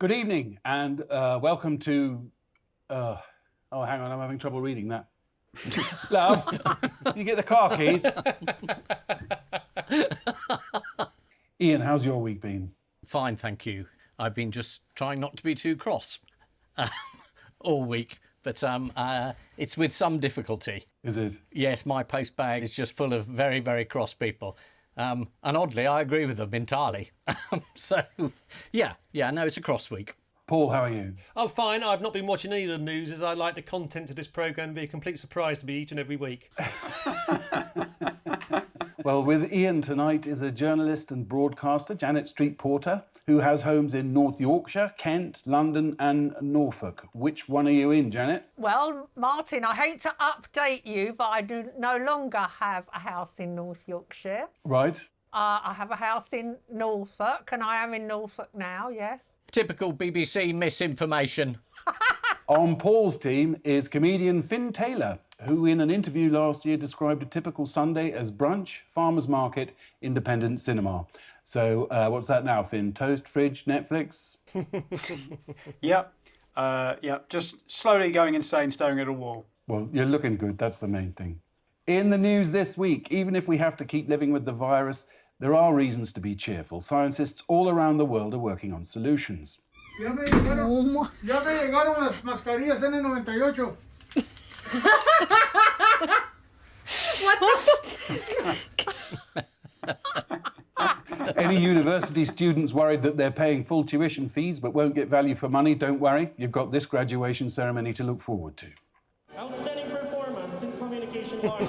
Good evening and welcome to... oh, hang on, I'm having trouble reading that. Love, you get the car keys. Ian, how's your week been? Fine, thank you. I've been just trying not to be too cross all week, but it's with some difficulty. Is it? Yes, my post bag is just full of very, very cross people. And oddly, I agree with them entirely. So, yeah, no, it's a cross week. Paul, how are you? I'm fine. I've not been watching any of the news as I like the content of this programme to be a complete surprise to me each and every week. Well, with Ian tonight is a journalist and broadcaster, Janet Street Porter, who has homes in North Yorkshire, Kent, London and Norfolk. Which one are you in, Janet? Well, Martin, I hate to update you, but I do no longer have a house in North Yorkshire. Right. I have a house in Norfolk, and I am in Norfolk now, yes. Typical BBC misinformation. On Paul's team is comedian Finn Taylor, who in an interview last year described a typical Sunday as brunch, farmer's market, independent cinema. So what's that now, Finn? Toast, fridge, Netflix? Yep. Just slowly going insane, staring at a wall. Well, you're looking good. That's the main thing. In the news this week, even if we have to keep living with the virus, there are reasons to be cheerful. Scientists all around the world are working on solutions. Ya me llegaron las mascarillas N98. Any university students worried that they're paying full tuition fees but won't get value for money, don't worry. You've got this graduation ceremony to look forward to. Outstanding performance in communication art.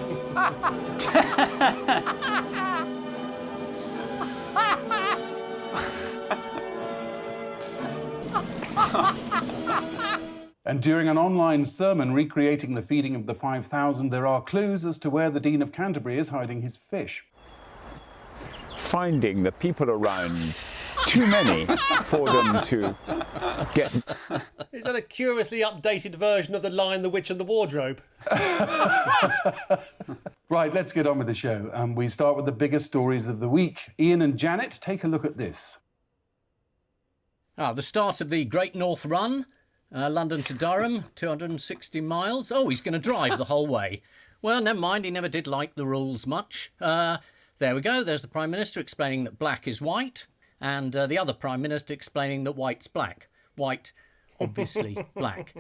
And during an online sermon recreating the feeding of the 5,000, there are clues as to where the Dean of Canterbury is hiding his fish. Finding the people around too many for them to get. Is that a curiously updated version of The Lion, the Witch and the Wardrobe? Right, let's get on with the show. We start with the biggest stories of the week. Ian and Janet, take a look at this. The start of the Great North Run, London to Durham, 260 miles. Oh, he's going to drive the whole way. Well, never mind, he never did like the rules much. There we go, there's the Prime Minister explaining that black is white, and the other Prime Minister explaining that white's black. White, obviously black.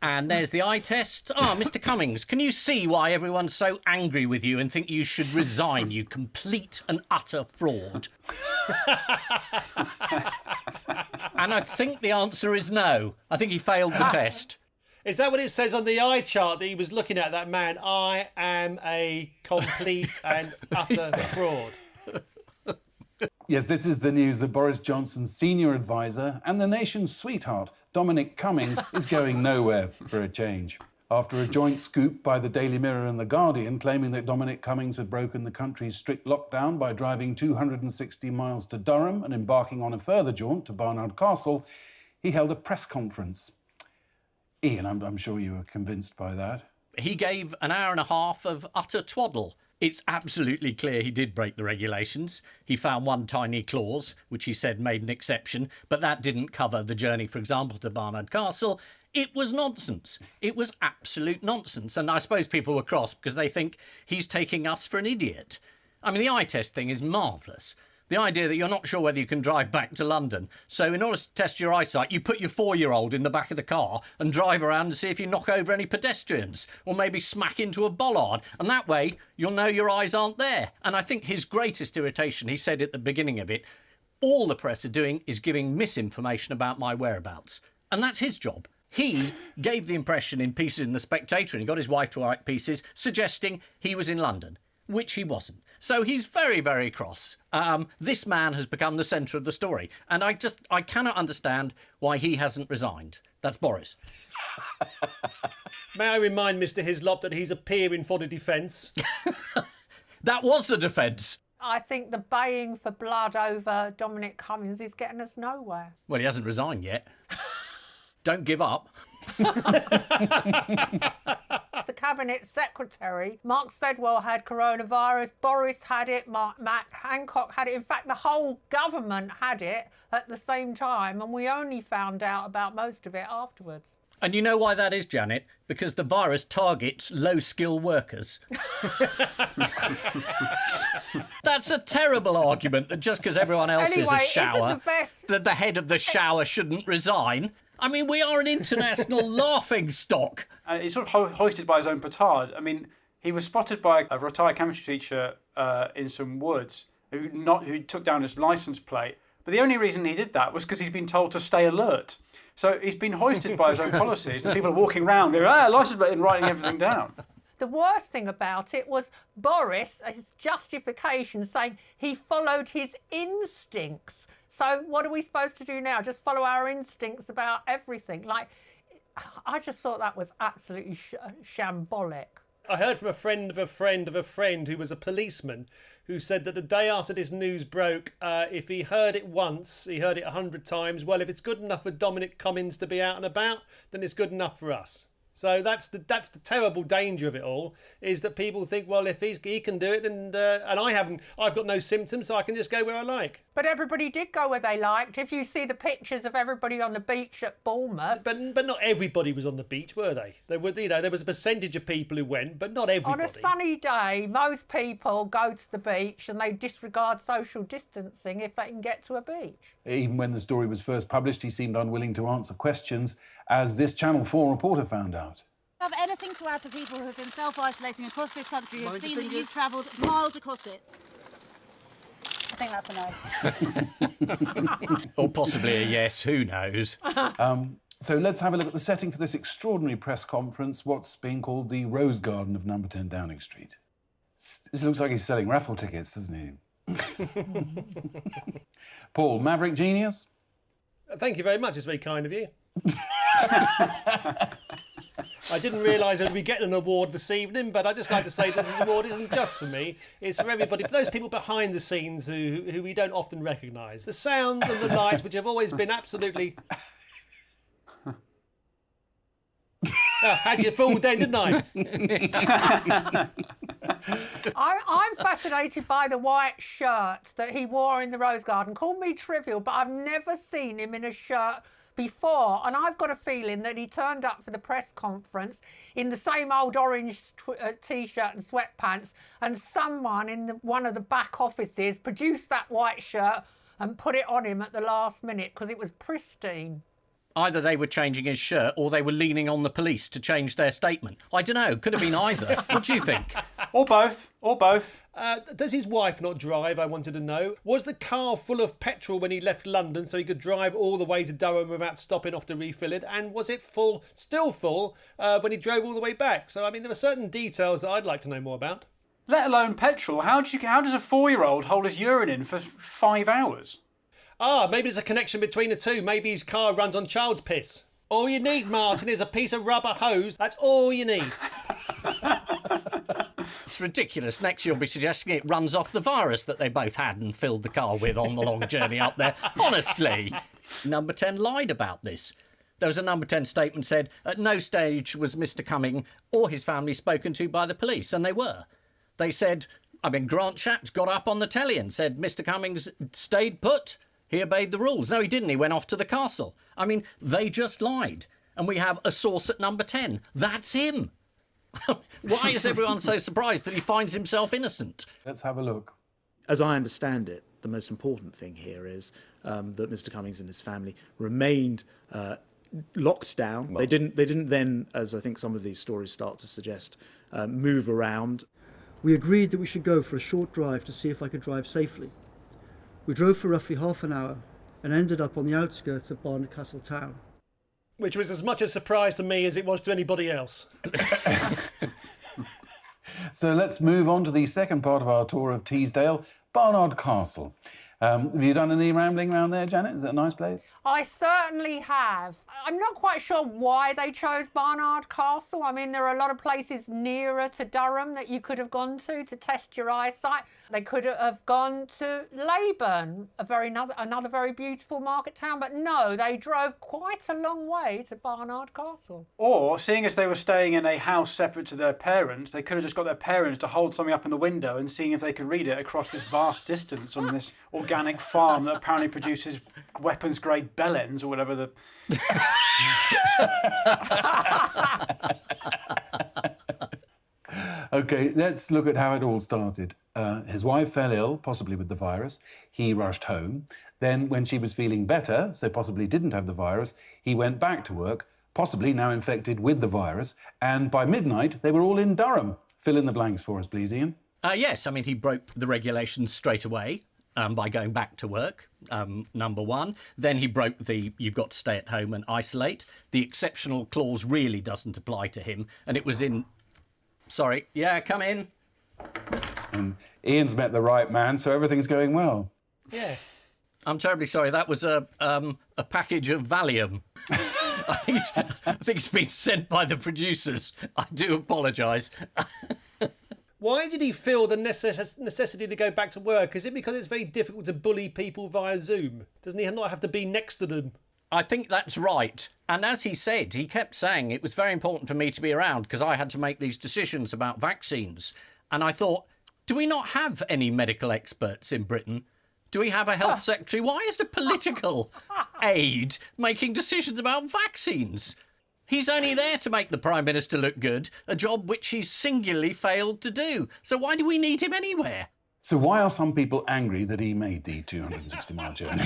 And there's the eye test. Mr. Cummings, can you see why everyone's so angry with you and think you should resign, you complete and utter fraud? And I think the answer is no. I think he failed the test. Is that what it says on the eye chart that he was looking at, that man? I am a complete and utter fraud. Yes, this is the news that Boris Johnson's senior advisor and the nation's sweetheart, Dominic Cummings, is going nowhere for a change. After a joint scoop by the Daily Mirror and The Guardian claiming that Dominic Cummings had broken the country's strict lockdown by driving 260 miles to Durham and embarking on a further jaunt to Barnard Castle, he held a press conference. Ian, I'm sure you were convinced by that. He gave an hour and a half of utter twaddle. It's absolutely clear he did break the regulations. He found one tiny clause, which he said made an exception, but that didn't cover the journey, for example, to Barnard Castle. It was nonsense. It was absolute nonsense. And I suppose people were cross because they think he's taking us for an idiot. I mean, the eye test thing is marvellous. The idea that you're not sure whether you can drive back to London. So in order to test your eyesight, you put your 4-year-old in the back of the car and drive around and see if you knock over any pedestrians or maybe smack into a bollard. And that way, you'll know your eyes aren't there. And I think his greatest irritation, he said at the beginning of it, all the press are doing is giving misinformation about my whereabouts. And that's his job. He gave the impression in pieces in The Spectator, and he got his wife to write pieces, suggesting he was in London, which he wasn't. So he's very, very cross. This man has become the centre of the story. And I cannot understand why he hasn't resigned. That's Boris. May I remind Mr. Hislop that he's appearing for the defence? That was the defence. I think the baying for blood over Dominic Cummings is getting us nowhere. Well, he hasn't resigned yet. Don't give up. The Cabinet Secretary. Mark Sedwell had coronavirus, Boris had it, Matt Hancock had it. In fact, the whole government had it at the same time, and we only found out about most of it afterwards. And you know why that is, Janet? Because the virus targets low-skill workers. That's a terrible argument that just because everyone else is a shower, that the head of the shower shouldn't resign. I mean, we are an international laughing stock. He's sort of hoisted by his own petard. I mean, he was spotted by a retired chemistry teacher in some woods who took down his licence plate. But the only reason he did that was because he's been told to stay alert. So he's been hoisted by his own policies, and people are walking around going, license plate, and writing everything down. The worst thing about it was Boris, his justification, saying he followed his instincts. So what are we supposed to do now? Just follow our instincts about everything? Like, I just thought that was absolutely shambolic. I heard from a friend of a friend of a friend who was a policeman who said that the day after this news broke, if he heard it once, he heard it 100 times. Well, if it's good enough for Dominic Cummings to be out and about, then it's good enough for us. So that's the terrible danger of it all, is that people think, well, if he can do it, and I've got no symptoms, so I can just go where I like. But everybody did go where they liked. If you see the pictures of everybody on the beach at Bournemouth, but not everybody was on the beach, were they? There was a percentage of people who went, but not everybody. On a sunny day, most people go to the beach and they disregard social distancing if they can get to a beach. Even when the story was first published, he seemed unwilling to answer questions, as this Channel 4 reporter found out. Have anything to add for people who have been self-isolating across this country, who have seen that you've travelled miles across it? I think that's a no. Or possibly a yes, who knows? So let's have a look at the setting for this extraordinary press conference, what's being called the Rose Garden of number 10 Downing Street. This looks like he's selling raffle tickets, doesn't he? Paul, Maverick Genius? Thank you very much, it's very kind of you. I didn't realise I'd be getting an award this evening, but I'd just like to say that this award isn't just for me. It's for everybody, for those people behind the scenes who we don't often recognise. The sound and the lights, which have always been absolutely... had you fooled then, didn't I? I'm fascinated by the white shirt that he wore in the Rose Garden. Call me trivial, but I've never seen him in a shirt before, and I've got a feeling that he turned up for the press conference in the same old orange T-shirt and sweatpants, and someone in one of the back offices produced that white shirt and put it on him at the last minute because it was pristine. Either they were changing his shirt or they were leaning on the police to change their statement. I don't know, could have been either. What do you think? Or both, or both. Does his wife not drive, I wanted to know? Was the car full of petrol when he left London so he could drive all the way to Durham without stopping off to refill it? And was it full, still full, when he drove all the way back? So, I mean, there are certain details that I'd like to know more about. Let alone petrol. How does a 4-year-old hold his urine in for 5 hours? Maybe there's a connection between the two. Maybe his car runs on child's piss. All you need, Martin, is a piece of rubber hose. That's all you need. It's ridiculous. Next you'll be suggesting it runs off the virus that they both had and filled the car with on the long journey up there. Honestly, Number 10 lied about this. There was a Number 10 statement said, at no stage was Mr Cumming or his family spoken to by the police, and they were. They said, Grant Shapps got up on the telly and said Mr Cummings stayed put. He obeyed the rules. No, he didn't. He went off to the castle. They just lied. And we have a source at Number 10. That's him. Why is everyone so surprised that he finds himself innocent? Let's have a look. As I understand it, the most important thing here is that Mr Cummings and his family remained locked down. Well, they didn't then, as I think some of these stories start to suggest, move around. We agreed that we should go for a short drive to see if I could drive safely. We drove for roughly half an hour and ended up on the outskirts of Barnard Castle town. Which was as much a surprise to me as it was to anybody else. So let's move on to the second part of our tour of Teesdale, Barnard Castle. Have you done any rambling around there, Janet? Is it a nice place? I certainly have. I'm not quite sure why they chose Barnard Castle. I mean, there are a lot of places nearer to Durham that you could have gone to test your eyesight. They could have gone to Leyburn, another very beautiful market town, but no, they drove quite a long way to Barnard Castle. Or, seeing as they were staying in a house separate to their parents, they could have just got their parents to hold something up in the window and seeing if they could read it across this vast distance on this organic farm that apparently produces weapons-grade bellends or whatever the... OK, let's look at how it all started. His wife fell ill, possibly with the virus. He rushed home. Then, when she was feeling better, so possibly didn't have the virus, he went back to work, possibly now infected with the virus. And by midnight, they were all in Durham. Fill in the blanks for us, please, Ian. Yes, I mean, he broke the regulations straight away. By going back to work, number one. Then he broke the you've got to stay at home and isolate. The exceptional clause really doesn't apply to him. And it was in... Sorry. Yeah, come in. And Ian's met the right man, so everything's going well. Yeah. I'm terribly sorry. That was a package of Valium. I think it's been sent by the producers. I do apologise. Why did he feel the necessity to go back to work? Is it because it's very difficult to bully people via Zoom? Doesn't he not have to be next to them? I think that's right. And as he said, he kept saying it was very important for me to be around because I had to make these decisions about vaccines. And I thought, do we not have any medical experts in Britain? Do we have a health secretary? Why is a political aide making decisions about vaccines? He's only there to make the Prime Minister look good, a job which he's singularly failed to do. So why do we need him anywhere? So why are some people angry that he made the 260-mile journey?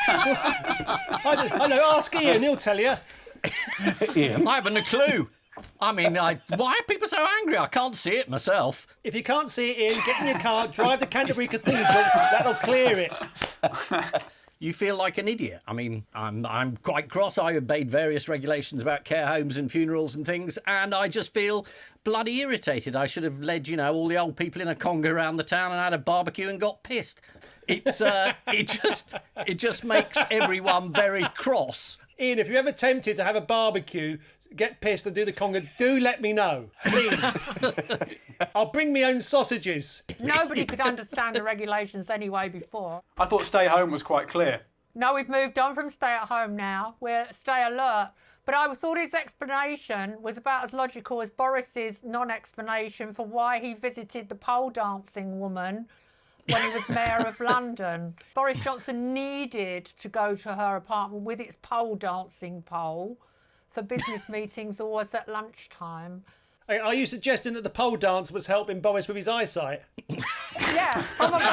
I know, ask Ian, he'll tell you. Ian? I haven't a clue. I mean, why are people so angry? I can't see it myself. If you can't see it, Ian, get in your car, drive to Canterbury Cathedral, that'll clear it. You feel like an idiot. I mean, I'm quite cross. I obeyed various regulations about care homes and funerals and things, and I just feel bloody irritated. I should have led, all the old people in a conga around the town and had a barbecue and got pissed. It's it just makes everyone very cross. Ian, if you're ever tempted to have a barbecue, get pissed and do the conga, do let me know, please. I'll bring my own sausages. Nobody could understand the regulations anyway before. I thought stay home was quite clear. No, we've moved on from stay at home now. We're stay alert. But I thought his explanation was about as logical as Boris's non-explanation for why he visited the pole dancing woman when he was Mayor of London. Boris Johnson needed to go to her apartment with its pole dancing pole for business meetings always at lunchtime. Are you suggesting that the pole dance was helping Boris with his eyesight? Yeah, probably.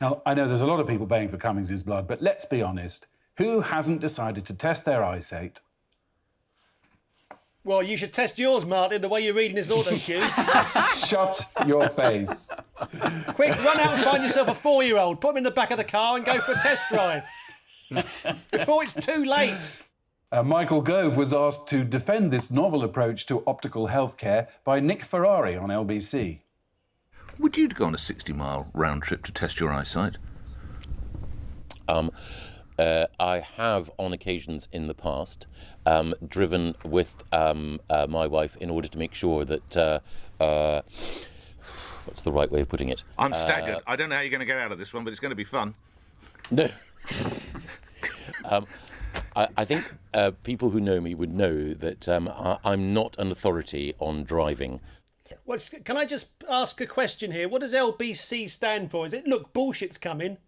Now, I know there's a lot of people paying for Cummings' blood, but let's be honest. Who hasn't decided to test their eyesight? Well, you should test yours, Martin, the way you're reading this auto cue. Shut your face. Quick, run out and find yourself a 4-year-old, put him in the back of the car and go for a test drive. Before it's too late. Michael Gove was asked to defend this novel approach to optical healthcare by Nick Ferrari on LBC. Would you go on a 60-mile round trip to test your eyesight? I have, on occasions in the past, driven with my wife in order to make sure that... what's the right way of putting it? I'm staggered. I don't know how you're going to get out of this one, but it's going to be fun. No. I think people who know me would know that I'm not an authority on driving. Can I just ask a question here? What does LBC stand for? Is it, look, bullshit's coming?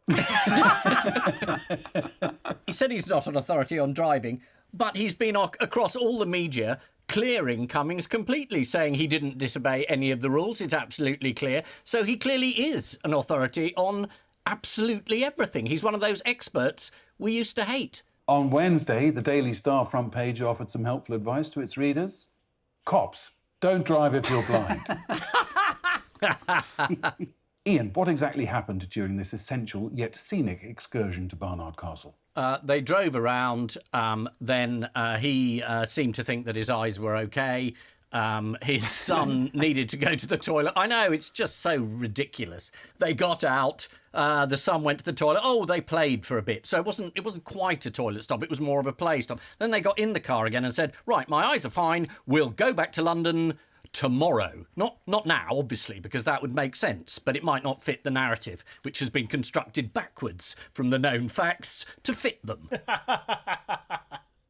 He said he's not an authority on driving, but he's been across all the media clearing Cummings completely, saying he didn't disobey any of the rules. It's absolutely clear. So he clearly is an authority on absolutely everything. He's one of those experts we used to hate. On Wednesday, the Daily Star front page offered some helpful advice to its readers. Cops, don't drive if you're blind. Ian, what exactly happened during this essential yet scenic excursion to Barnard Castle? They drove around, then he seemed to think that his eyes were OK. his son needed to go to the toilet. I know, it's just so ridiculous. They got out. The son went to the toilet. Oh, they played for a bit. So it wasn't quite a toilet stop. It was more of a play stop. Then they got in the car again and said, right, my eyes are fine. We'll go back to London tomorrow. Not now, obviously, because that would make sense, but it might not fit the narrative, which has been constructed backwards from the known facts to fit them.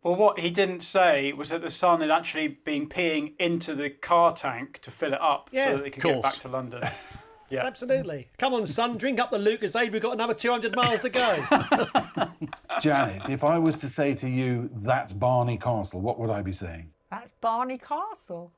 Well, what he didn't say was that the son had actually been peeing into the car tank to fill it up so that they could get back to London. Yeah, absolutely. Come on, son, drink up the Lucozade. We've got another 200 miles to go. Janet, if I was to say to you, that's Barney Castle, what would I be saying? That's Barney Castle.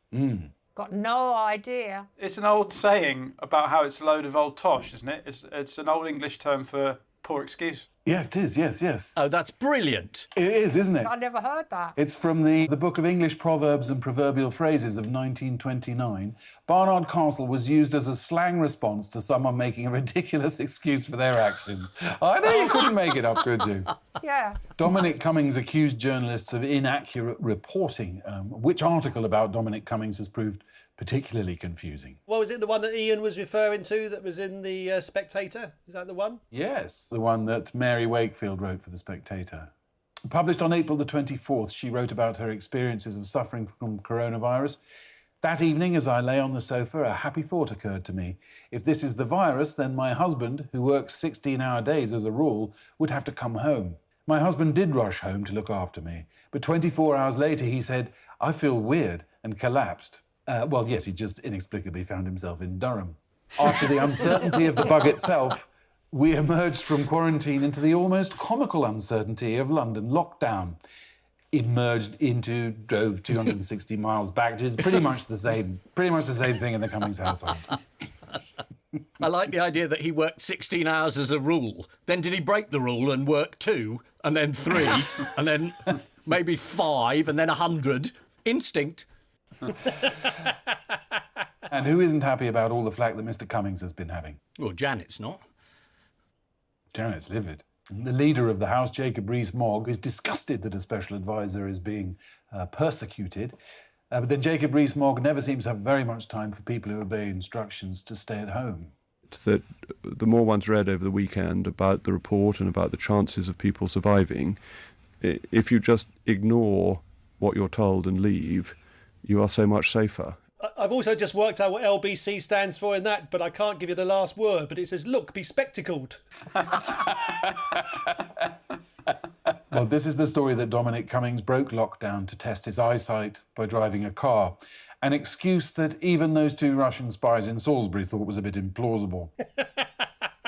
Got no idea. It's an old saying about how it's a load of old tosh, isn't it? It's an old English term for poor excuse. Yes, it is, yes. Oh, that's brilliant. It is, isn't it? I never heard that. It's from the Book of English Proverbs and Proverbial Phrases of 1929. Barnard Castle was used as a slang response to someone making a ridiculous excuse for their actions. I know you couldn't make it up, could you? Yeah. Dominic Cummings accused journalists of inaccurate reporting. Which article about Dominic Cummings has proved particularly confusing? What was it, the one that Ian was referring to that was in the Spectator? Is that the one? Yes, the one that Mary Wakefield wrote for The Spectator. Published on April the 24th, she wrote about her experiences of suffering from coronavirus. That evening, as I lay on the sofa, a happy thought occurred to me. If this is the virus, then my husband, who works 16-hour days as a rule, would have to come home. My husband did rush home to look after me, but 24 hours later he said, I feel weird, and collapsed. Well, yes, he just inexplicably found himself in Durham. After the uncertainty of the bug itself, we emerged from quarantine into the almost comical uncertainty of London lockdown. Drove 260 miles back. It's pretty much the same thing in the Cummings household. I like the idea that he worked 16 hours as a rule. Then did he break the rule and work 2, and then 3, and then maybe 5, and then 100? Instinct. And who isn't happy about all the flack that Mr. Cummings has been having? Well, Janet's not. Janet's livid. The leader of the House, Jacob Rees-Mogg, is disgusted that a special advisor is being persecuted. But then Jacob Rees-Mogg never seems to have very much time for people who obey instructions to stay at home. That the more one's read over the weekend about the report and about the chances of people surviving, if you just ignore what you're told and leave, you are so much safer. I've also just worked out what LBC stands for in that, but I can't give you the last word. But it says, look, be spectacled. Well, this is the story that Dominic Cummings broke lockdown to test his eyesight by driving a car. An excuse that even those 2 Russian spies in Salisbury thought was a bit implausible.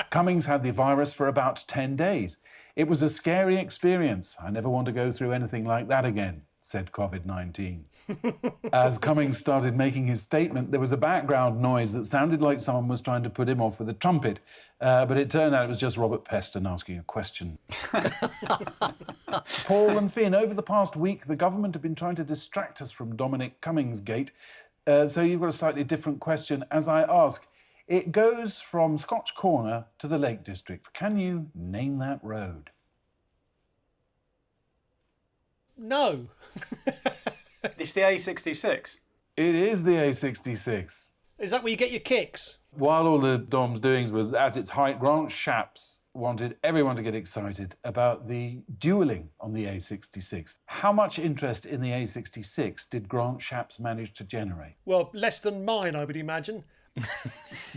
Cummings had the virus for about 10 days. It was a scary experience. I never want to go through anything like that again, said COVID-19. As Cummings started making his statement, there was a background noise that sounded like someone was trying to put him off with a trumpet. But it turned out it was just Robert Peston asking a question. Paul and Finn, over the past week, the government have been trying to distract us from Dominic Cummings Gate. So you've got a slightly different question as I ask. It goes from Scotch Corner to the Lake District. Can you name that road? No. It's the A66. It is the A66. Is that where you get your kicks? While all the Dom's doings was at its height, Grant Shapps wanted everyone to get excited about the duelling on the A66. How much interest in the A66 did Grant Shapps manage to generate? Well, less than mine, I would imagine.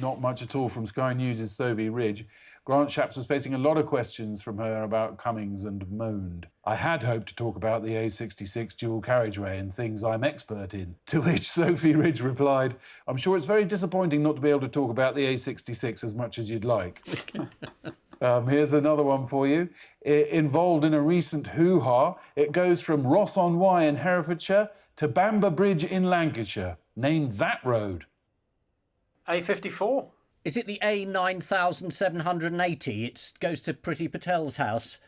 Not much at all from Sky News' Sophie Ridge. Grant Shapps was facing a lot of questions from her about Cummings and moaned. I had hoped to talk about the A66 dual carriageway and things I'm expert in. To which Sophie Ridge replied, I'm sure it's very disappointing not to be able to talk about the A66 as much as you'd like. Here's another one for you. Involved in a recent hoo-ha, it goes from Ross-on-Wye in Herefordshire to Bamber Bridge in Lancashire. Name that road. A54. Is it the A9780? It goes to Priti Patel's house.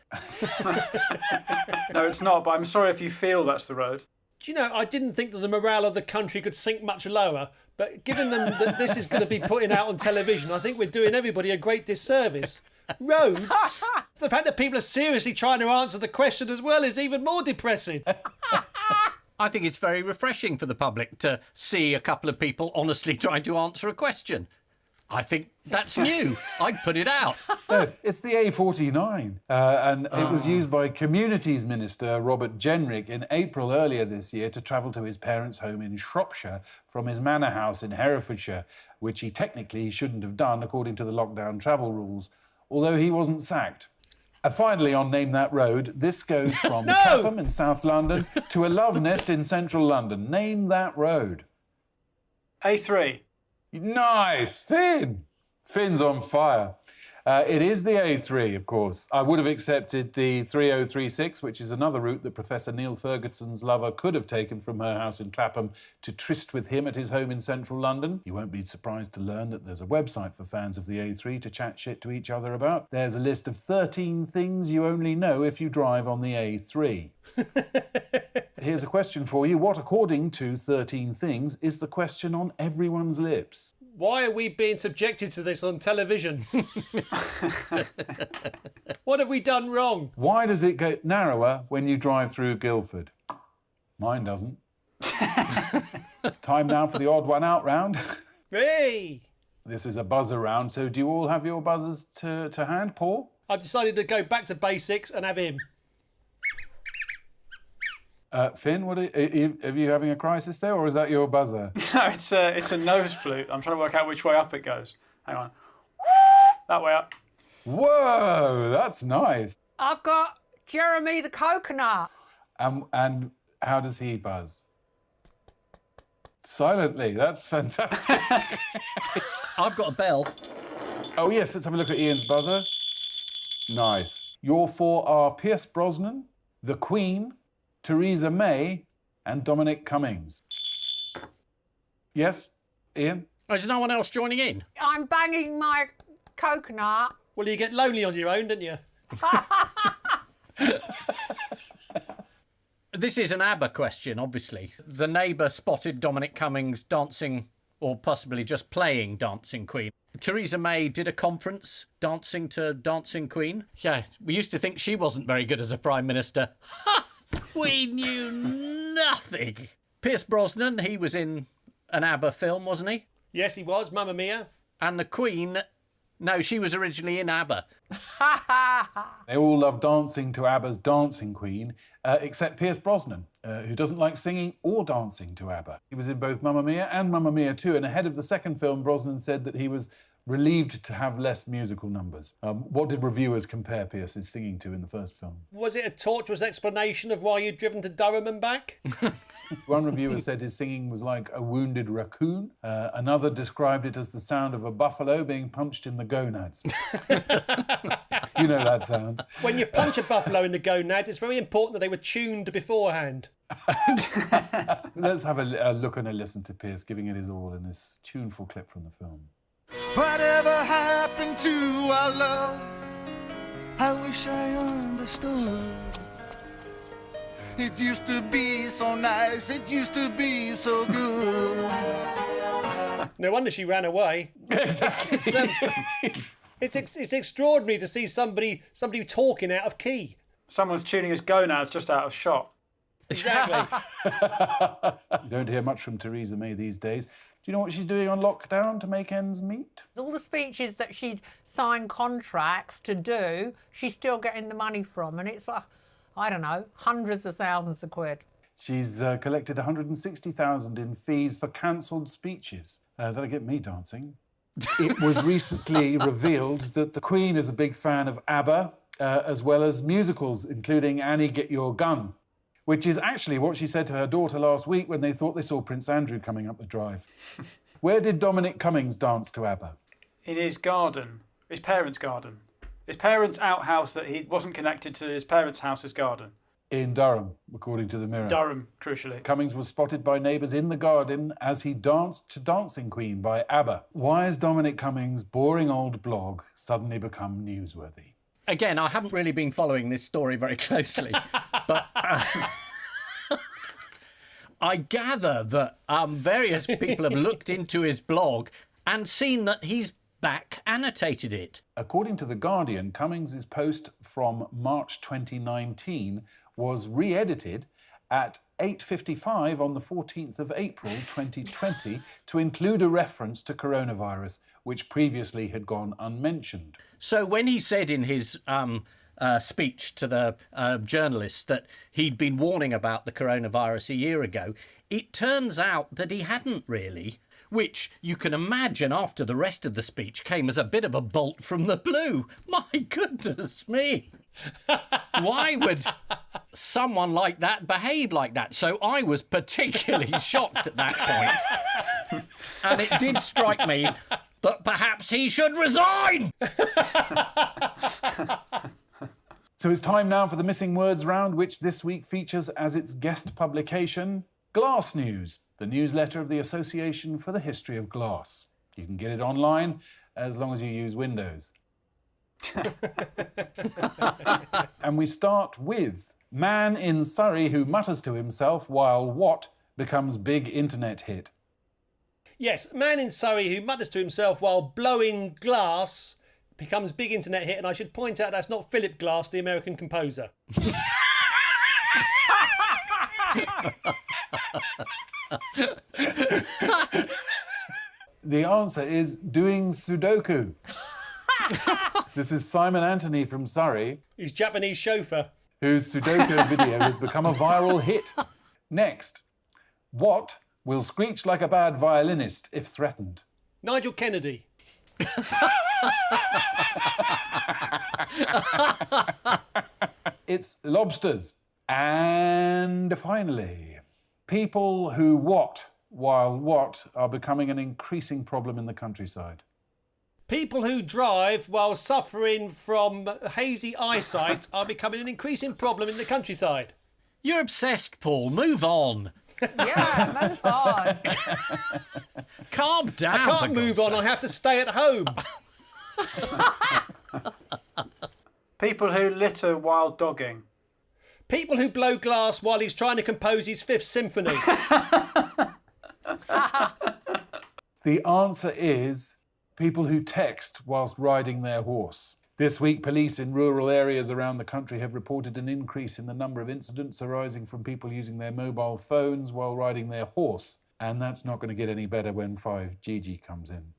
No, it's not, but I'm sorry if you feel that's the road. Do you know, I didn't think that the morale of the country could sink much lower, but given them that this is going to be putting out on television, I think we're doing everybody a great disservice. Roads? The fact that people are seriously trying to answer the question as well is even more depressing. I think it's very refreshing for the public to see a couple of people honestly trying to answer a question. I think that's new. I'd put it out. No, it's the A49, and it was used by Communities Minister Robert Jenrick in April earlier this year to travel to his parents' home in Shropshire from his manor house in Herefordshire, which he technically shouldn't have done according to the lockdown travel rules, although he wasn't sacked. Finally, on Name That Road, this goes from Clapham in South London to a love nest in central London. Name that road. A3. Nice, Finn! Finn's on fire. It is the A3, of course. I would have accepted the 3036, which is another route that Professor Neil Ferguson's lover could have taken from her house in Clapham to tryst with him at his home in central London. You won't be surprised to learn that there's a website for fans of the A3 to chat shit to each other about. There's a list of 13 things you only know if you drive on the A3. Here's a question for you. What, according to 13 things, is the question on everyone's lips? Why are we being subjected to this on television? What have we done wrong? Why does it get narrower when you drive through Guildford? Mine doesn't. Time now for the odd one out round. Hey! This is a buzzer round, so do you all have your buzzers to hand, Paul? I've decided to go back to basics and have him. Finn, are you having a crisis there, or is that your buzzer? No, it's a nose flute. I'm trying to work out which way up it goes. Hang on. That way up. Whoa, that's nice. I've got Jeremy the coconut. And how does he buzz? Silently. That's fantastic. I've got a bell. Oh, yes, let's have a look at Ian's buzzer. Nice. Your four are Pierce Brosnan, the Queen, Theresa May and Dominic Cummings. Yes, Ian? Is no one else joining in? I'm banging my coconut. Well, you get lonely on your own, don't you? This is an ABBA question, obviously. The neighbour spotted Dominic Cummings dancing, or possibly just playing Dancing Queen. Theresa May did a conference dancing to Dancing Queen. Yeah, we used to think she wasn't very good as a Prime Minister. Ha! We knew nothing. Pierce Brosnan, he was in an ABBA film, wasn't he? Yes, he was, Mamma Mia. And the Queen, no, she was originally in ABBA. They all love dancing to ABBA's Dancing Queen, except Pierce Brosnan, who doesn't like singing or dancing to ABBA. He was in both Mamma Mia and Mamma Mia 2, and ahead of the second film, Brosnan said that he was relieved to have less musical numbers. What did reviewers compare Pierce's singing to in the first film? Was it a tortuous explanation of why you'd driven to Durham and back? One reviewer said his singing was like a wounded raccoon. Another described it as the sound of a buffalo being punched in the gonads. You know that sound. When you punch a buffalo in the gonads, it's very important that they were tuned beforehand. Let's have a look and a listen to Pierce giving it his all in this tuneful clip from the film. Whatever happened to our love? I wish I understood. It used to be so nice, it used to be so good. No wonder she ran away. Exactly. It's extraordinary to see somebody talking out of key. Someone's tuning his gonads just out of shot. Exactly. You don't hear much from Theresa May these days. Do you know what she's doing on lockdown to make ends meet? All the speeches that she'd signed contracts to do, she's still getting the money from, and it's like, I don't know, hundreds of thousands of quid. She's collected 160,000 in fees for cancelled speeches. That'll get me dancing. It was recently revealed that the Queen is a big fan of ABBA, as well as musicals, including Annie, Get Your Gun, which is actually what she said to her daughter last week when they thought they saw Prince Andrew coming up the drive. Where did Dominic Cummings dance to ABBA? In his garden. His parents' garden. His parents' outhouse that he wasn't connected to his parents' house's garden. In Durham, according to the Mirror. Durham, crucially. Cummings was spotted by neighbours in the garden as he danced to Dancing Queen by ABBA. Why has Dominic Cummings' boring old blog suddenly become newsworthy? Again, I haven't really been following this story very closely, but I gather that various people have looked into his blog and seen that he's back annotated it. According to The Guardian, Cummings' post from March 2019 was re-edited at 8:55 on the 14th of April 2020 to include a reference to coronavirus, which previously had gone unmentioned. So when he said in his speech to the journalists that he'd been warning about the coronavirus a year ago, it turns out that he hadn't really, which you can imagine after the rest of the speech came as a bit of a bolt from the blue. My goodness me. Why would someone like that behave like that? So I was particularly shocked at that point. And it did strike me that perhaps he should resign. So it's time now for the Missing Words round, which this week features as its guest publication Glass News, the newsletter of the Association for the History of Glass. You can get it online as long as you use Windows. And we start with man in Surrey who mutters to himself while what becomes big internet hit. Yes, man in Surrey who mutters to himself while blowing glass becomes big internet hit, and I should point out that's not Philip Glass, the American composer. The answer is doing Sudoku. This is Simon Anthony from Surrey. He's Japanese chauffeur. Whose Sudoku video has become a viral hit. Next, what will screech like a bad violinist if threatened? Nigel Kennedy. It's lobsters. And finally, people who what while what are becoming an increasing problem in the countryside. People who drive while suffering from hazy eyesight are becoming an increasing problem in the countryside. You're obsessed, Paul. Move on. Yeah, move on. Calm down. I can't move on. I have to stay at home. People who litter while dogging. People who blow glass while he's trying to compose his Fifth Symphony. The answer is people who text whilst riding their horse. This week, police in rural areas around the country have reported an increase in the number of incidents arising from people using their mobile phones while riding their horse. And that's not going to get any better when 5GG comes in.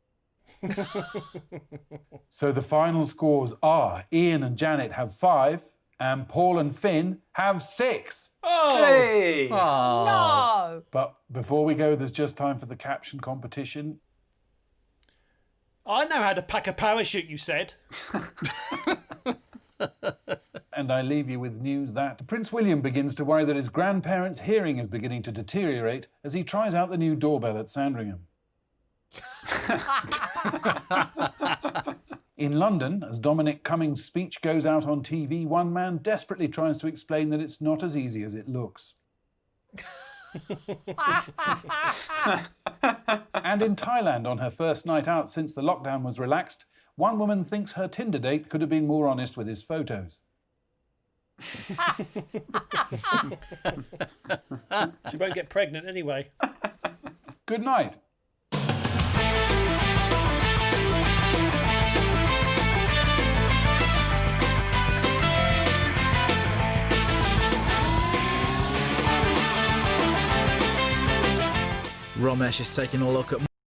So the final scores are Ian and Janet have 5 and Paul and Finn have 6. Oh! Hey! No! But before we go, there's just time for the caption competition. I know how to pack a parachute, you said. And I leave you with news that Prince William begins to worry that his grandparents' hearing is beginning to deteriorate as he tries out the new doorbell at Sandringham. In London, as Dominic Cummings' speech goes out on TV, one man desperately tries to explain that it's not as easy as it looks. And in Thailand, on her first night out since the lockdown was relaxed, one woman thinks her Tinder date could have been more honest with his photos. She won't get pregnant anyway. Good night. Romesh is taking a look at